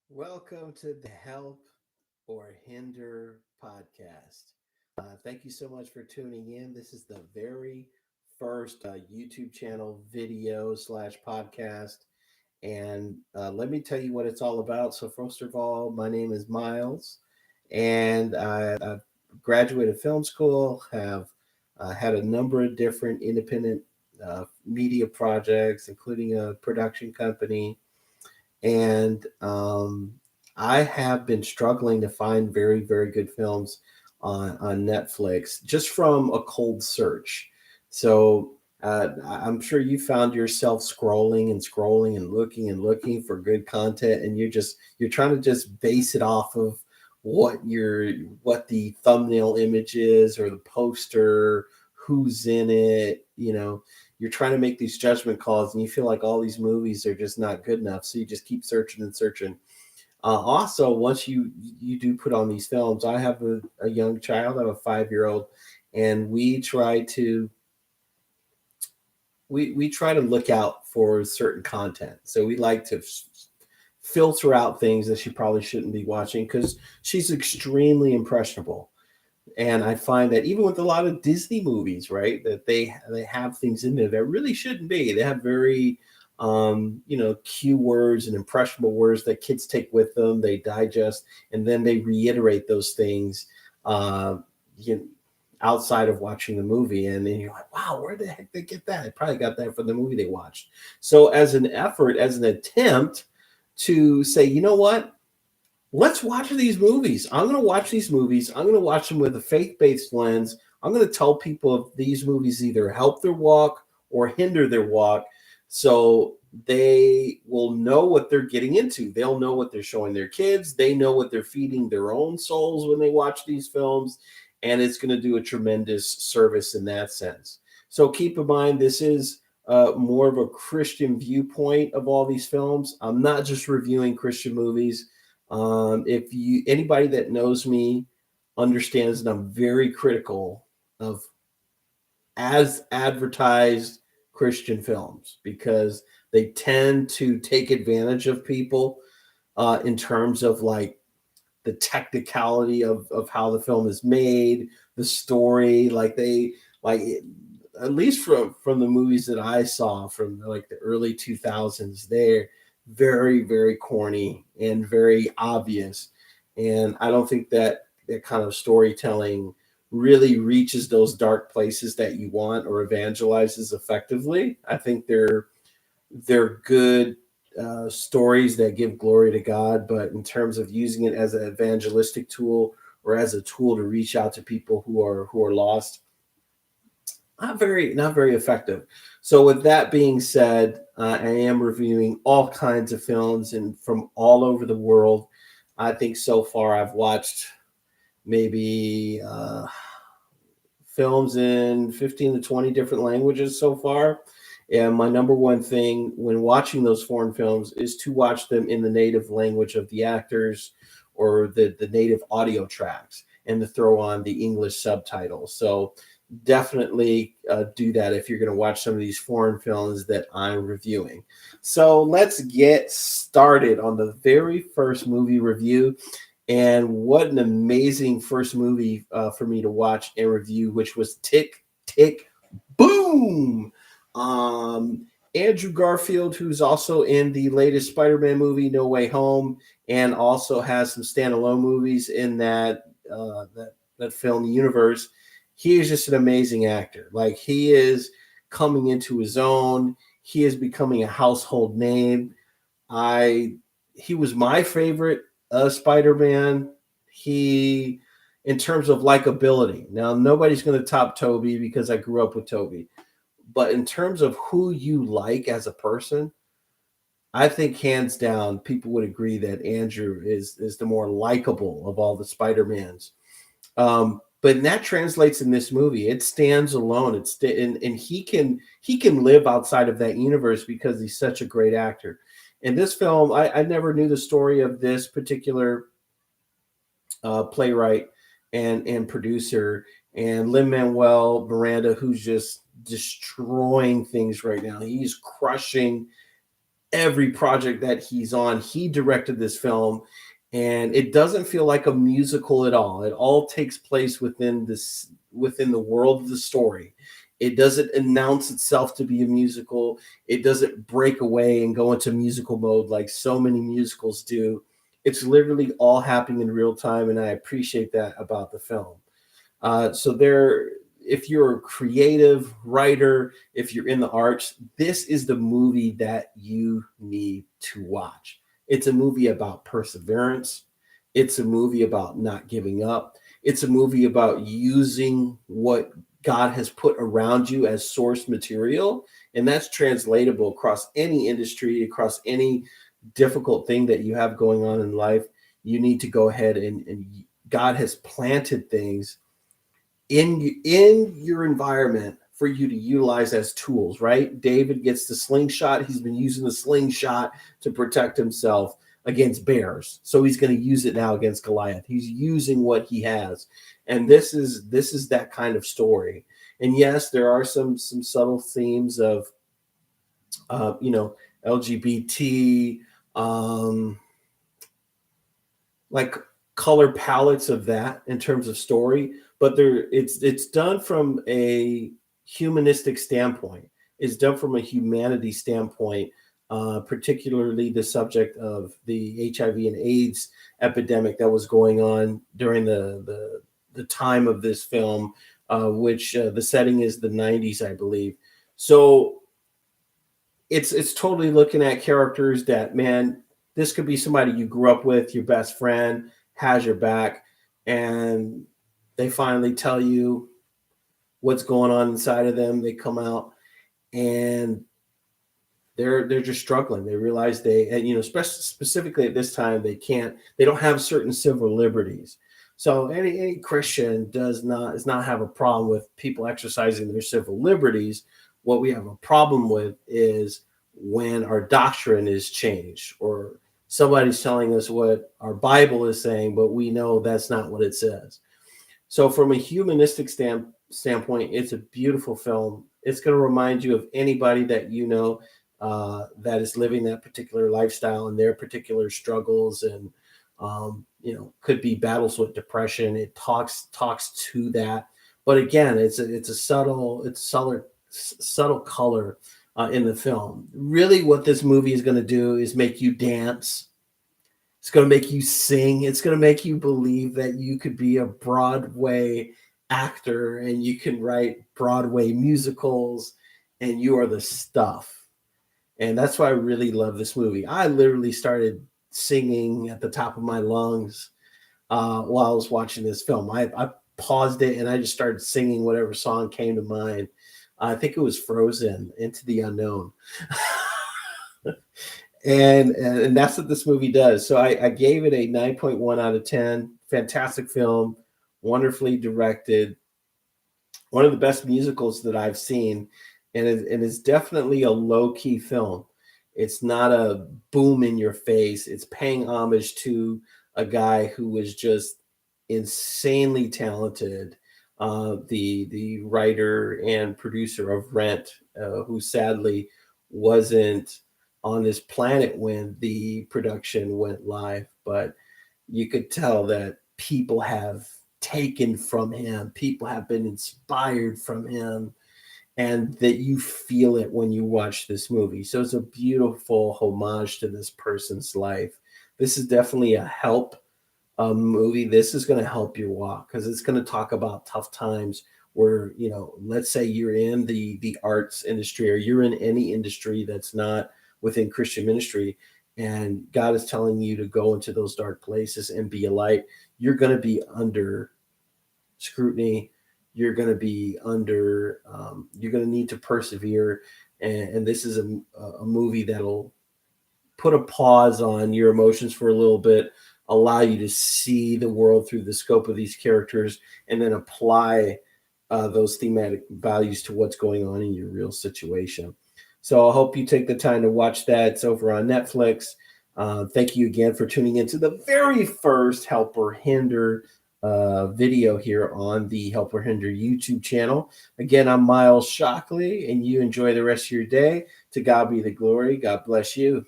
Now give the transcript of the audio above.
Welcome to the Help or Hinder podcast. Thank you so much for tuning in. This is the very first YouTube channel video slash podcast. And let me tell you what it's all about. So, first of all, my name is Miles, and I've graduated film school, have had a number of different independent media projects, including a production company and I have been struggling to find very, very good films on Netflix just from a cold search. So I'm sure you found yourself scrolling and scrolling and looking for good content, and you're trying to just base it off of what the thumbnail image is or the poster, who's in it, you're trying to make these judgment calls and you feel like all these movies are just not good enough, so you just keep searching and searching. Also, once you do put on these films, I have a young child. I have a 5-year old, and we try to look out for certain content. So we like to filter out things that she probably shouldn't be watching because she's extremely impressionable. And I find that even with a lot of Disney movies, right, that they have things in there that really shouldn't be. They have very cue words and impressionable words that kids take with them, they digest, and then they reiterate those things uh, you outside of watching the movie. And then you're like, wow, where the heck did they get that? They probably got that from the movie they watched. So as an effort, as an attempt to say, you know what? Let's watch these movies. I'm going to watch these movies. I'm going to watch them with a faith-based lens. I'm going to tell people if these movies either help their walk or hinder their walk, so they will know what they're getting into. They'll know what they're showing their kids. They know what they're feeding their own souls when they watch these films, and it's going to do a tremendous service in that sense. So keep in mind, this is more of a Christian viewpoint of all these films. I'm not just reviewing Christian movies. If you anybody that knows me understands that I'm very critical of as advertised Christian films because they tend to take advantage of people in terms of like the technicality of how the film is made, the story, like at least from the movies that I saw from like the early 2000s, they're very, very corny and very obvious. And I don't think that kind of storytelling really reaches those dark places that you want or evangelizes effectively. I think they're good stories that give glory to God, but in terms of using it as an evangelistic tool or as a tool to reach out to people who are lost, not very effective. So with that being said, I am reviewing all kinds of films and from all over the world. I think so far I've watched maybe films in 15 to 20 different languages so far. And my number one thing when watching those foreign films is to watch them in the native language of the actors or the native audio tracks and to throw on the English subtitles. So definitely do that if you're going to watch some of these foreign films that I'm reviewing. So let's get started on the very first movie review. And what an amazing first movie for me to watch and review, which was Tick, Tick, Boom. Um, Andrew Garfield, who's also in the latest Spider-Man movie, No Way Home, and also has some standalone movies in that film universe. He is just an amazing actor. Like he is coming into his own. He is becoming a household name. I He was my favorite Spider-Man. He In terms of likability. Now nobody's going to top Toby because I grew up with Toby. But in terms of who you like as a person, I think hands down people would agree that Andrew is the more likable of all the Spider-Mans. But that translates in this movie. It stands alone. And he can live outside of that universe because he's such a great actor. In this film, I never knew the story of this particular playwright and producer and Lin Manuel Miranda, who's just destroying things right now. He's crushing every project that he's on. He directed this film, and it doesn't feel like a musical at all. It all takes place within the world of the story. It doesn't announce itself to be a musical. It doesn't break away and go into musical mode like so many musicals do. It's literally all happening in real time, and I appreciate that about the film. So there, if you're a creative writer, if you're in the arts, this is the movie that you need to watch. It's a movie about perseverance. It's a movie about not giving up. It's a movie about using what God has put around you as source material. And that's translatable across any industry, across any difficult thing that you have going on in life. You need to go ahead and God has planted things in your environment for you to utilize as tools, right? David gets the slingshot. He's been using the slingshot to protect himself against bears. So he's going to use it now against Goliath. He's using what he has. And this is that kind of story. And yes, there are some subtle themes of LGBT, like color palettes of that in terms of story, but it's done from a humanistic standpoint. It's done from a humanity standpoint, particularly the subject of the HIV and AIDS epidemic that was going on during the time of this film, which the setting is the 90s, I believe. So it's totally looking at characters that, man, this could be somebody you grew up with, your best friend has your back, and they finally tell you what's going on inside of them. They come out and they're just struggling. They realize specifically at this time, they don't have certain civil liberties. So any Christian does not have a problem with people exercising their civil liberties. What we have a problem with is when our doctrine is changed, or somebody's telling us what our Bible is saying, but we know that's not what it says. So from a humanistic standpoint, it's a beautiful film. It's going to remind you of anybody that you know that is living that particular lifestyle and their particular struggles, and could be battles with depression. It talks to that, but again, it's a subtle color in the film. Really, what this movie is going to do is make you dance. It's going to make you sing. It's going to make you believe that you could be a Broadway actor and you can write Broadway musicals and you are the stuff. And that's why I really love this movie. I literally started singing at the top of my lungs while I was watching this film. I paused it and I just started singing whatever song came to mind. I think it was Frozen, Into the Unknown. and that's what this movie does. So I gave it a 9.1 out of 10. Fantastic film, wonderfully directed, one of the best musicals that I've seen, and it's definitely a low-key film. It's not a boom in your face. It's paying homage to a guy who was just insanely talented, the writer and producer of Rent, who sadly wasn't on this planet when the production went live, but you could tell that people have taken from him, people have been inspired from him, and that you feel it when you watch this movie. So it's a beautiful homage to this person's life. This is definitely a help movie. This is going to help your walk, because it's going to talk about tough times where, let's say you're in the arts industry, or you're in any industry that's not within Christian ministry, and God is telling you to go into those dark places and be a light. You're going to be under scrutiny. You're going to be under, you're going to need to persevere. And this is a movie that'll put a pause on your emotions for a little bit, allow you to see the world through the scope of these characters, and then apply those thematic values to what's going on in your real situation. So I hope you take the time to watch that. It's over on Netflix. Thank you again for tuning into the very first Help or Hinder video here on the Help or Hinder YouTube channel. Again, I'm Miles Shockley, and you enjoy the rest of your day. To God be the glory. God bless you.